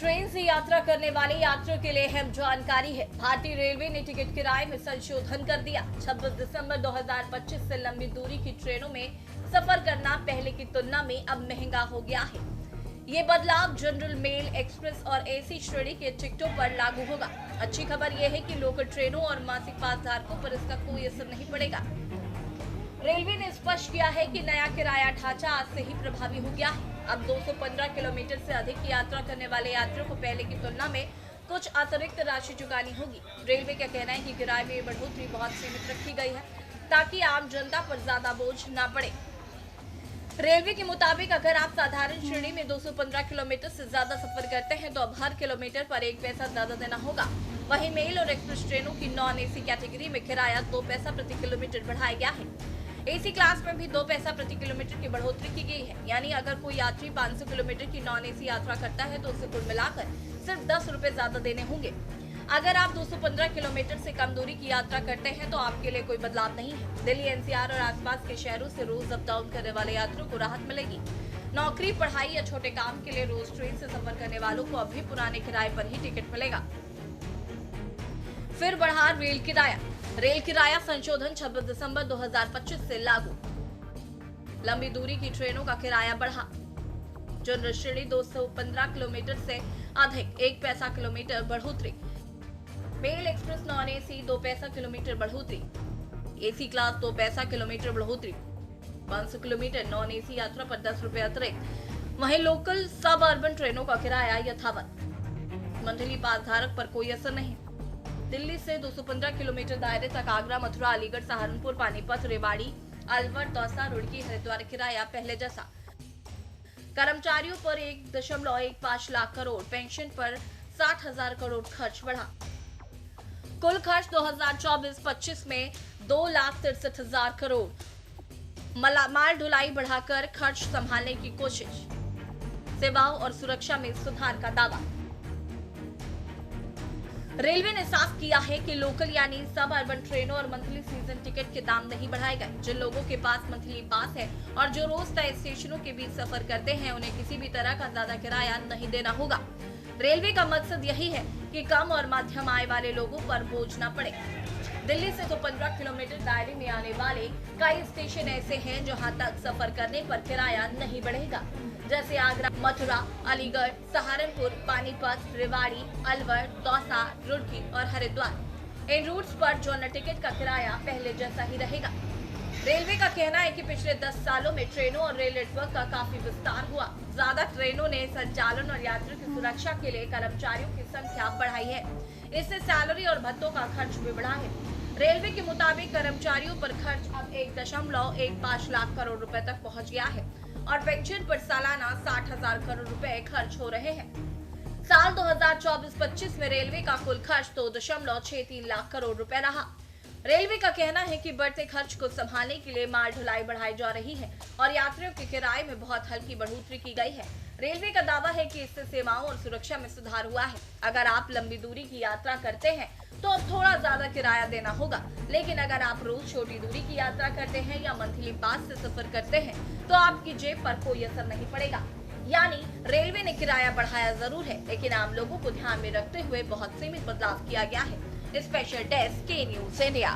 Train से यात्रा करने वाले यात्रियों के लिए अहम जानकारी है। भारतीय रेलवे ने टिकट किराए में संशोधन कर दिया। 26 दिसंबर 2025 से लंबी दूरी की ट्रेनों में सफर करना पहले की तुलना में अब महंगा हो गया है। ये बदलाव जनरल मेल, एक्सप्रेस और एसी श्रेणी के टिकटों पर लागू होगा। अच्छी खबर यह है कि लोकल ट्रेनों और मासिक पास धारकों पर इसका कोई असर नहीं पड़ेगा। रेलवे ने स्पष्ट किया है कि नया किराया ढांचा आज से ही प्रभावी हो गया है। अब 215 किलोमीटर से अधिक की यात्रा करने वाले यात्रियों को पहले की तुलना में कुछ अतिरिक्त राशि चुकानी होगी। रेलवे का कहना है कि किराए में बढ़ोतरी बहुत सीमित रखी गई है ताकि आम जनता पर ज्यादा बोझ न पड़े। रेलवे के मुताबिक अगर आप साधारण श्रेणी में 215 किलोमीटर से ज्यादा सफर करते हैं तो अब हर किलोमीटर पर 1 पैसा ज्यादा देना होगा। वहीं मेल और एक्सप्रेस ट्रेनों की नॉन एसी कैटेगरी में किराया 2 पैसा प्रति किलोमीटर बढ़ाया गया है। एसी क्लास में भी 2 पैसा प्रति किलोमीटर की बढ़ोतरी की गई है। यानी अगर कोई यात्री 500 किलोमीटर की नॉन एसी यात्रा करता है तो उसे कुल मिलाकर सिर्फ 10 रुपए ज्यादा देने होंगे। अगर आप 215 किलोमीटर से कम दूरी की यात्रा करते हैं तो आपके लिए कोई बदलाव नहीं है। दिल्ली, एनसीआर और आसपास के शहरों से रोज अप डाउन करने वाले यात्रियों को राहत मिलेगी। नौकरी, पढ़ाई या छोटे काम के लिए रोज ट्रेन से सफर करने वालों को अभी पुराने किराए पर ही टिकट मिलेगा। फिर बढ़ा रेल किराया। रेल किराया संशोधन 26 दिसंबर 2025 से लागू। लंबी दूरी की ट्रेनों का किराया बढ़ा। जनरल श्रेणी 215 किलोमीटर से अधिक 1 पैसा किलोमीटर बढ़ोतरी। मेल, एक्सप्रेस, नॉन एसी 2 पैसा किलोमीटर बढ़ोतरी। एसी क्लास 2 पैसा किलोमीटर बढ़ोतरी। 500 किलोमीटर नॉन एसी यात्रा पर 10 रुपए अतिरिक्त। वहीं लोकल सब अर्बन ट्रेनों का किराया यथावत। मंथली पास धारक पर कोई असर नहीं। दिल्ली से 215 किलोमीटर दायरे तक आगरा, मथुरा, अलीगढ़, सहारनपुर, पानीपत, रेवाड़ी, अलवर, दौसा, रुड़की, हरिद्वार किराया पहले जैसा। कर्मचारियों पर 1.15 लाख करोड़, पेंशन पर 60,000 करोड़ खर्च बढ़ा। कुल खर्च 2024-25 में 2,63,000 करोड़। माल ढुलाई बढ़ाकर खर्च संभालने की कोशिश। सेवाओं और सुरक्षा में सुधार का दावा। रेलवे ने साफ किया है कि लोकल यानी सब अर्बन ट्रेनों और मंथली सीजन टिकट के दाम नहीं बढ़ाए गए। जिन लोगों के पास मंथली पास है और जो रोज तय स्टेशनों के बीच सफर करते हैं उन्हें किसी भी तरह का ज्यादा किराया नहीं देना होगा। रेलवे का मकसद यही है कि कम और मध्यम आय वाले लोगों पर बोझ न पड़े। दिल्ली से 15 किलोमीटर दायरे में आने वाले कई स्टेशन ऐसे हैं जहां तक सफर करने पर किराया नहीं बढ़ेगा, जैसे आगरा, मथुरा, अलीगढ़, सहारनपुर, पानीपत, रेवाड़ी, अलवर, दौसा, रुड़की और हरिद्वार। इन रूट्स पर जनरल टिकट का किराया पहले जैसा ही रहेगा। रेलवे का कहना है कि पिछले 10 सालों में ट्रेनों और रेल नेटवर्क का काफी विस्तार हुआ। ज्यादा ट्रेनों ने संचालन और यात्रियों की सुरक्षा के लिए कर्मचारियों की संख्या बढ़ाई है। इससे सैलरी और भत्तों का खर्च भी बढ़ा है। रेलवे के मुताबिक कर्मचारियों पर खर्च अब 1.15 लाख करोड़ रुपए तक पहुंच गया है और पेंशन पर सालाना 60,000 करोड़ रुपए खर्च हो रहे हैं। साल 2024-25 में रेलवे का कुल खर्च 2.63 लाख करोड़ रुपए रहा। रेलवे का कहना है कि बढ़ते खर्च को संभालने के लिए माल ढुलाई बढ़ाई जा रही है और यात्रियों के किराए में बहुत हल्की बढ़ोतरी की गई है। रेलवे का दावा है कि इससे सेवाओं और सुरक्षा में सुधार हुआ है। अगर आप लंबी दूरी की यात्रा करते हैं तो अब थोड़ा ज्यादा किराया देना होगा, लेकिन अगर आप रोज छोटी दूरी की यात्रा करते हैं या मंथली पास से सफर करते हैं तो आपकी जेब पर कोई असर नहीं पड़ेगा। यानी रेलवे ने किराया बढ़ाया जरूर है, लेकिन आम लोगों को ध्यान में रखते हुए बहुत सीमित बदलाव किया गया है। स्पेशल डेस्क, के न्यूज़ इंडिया।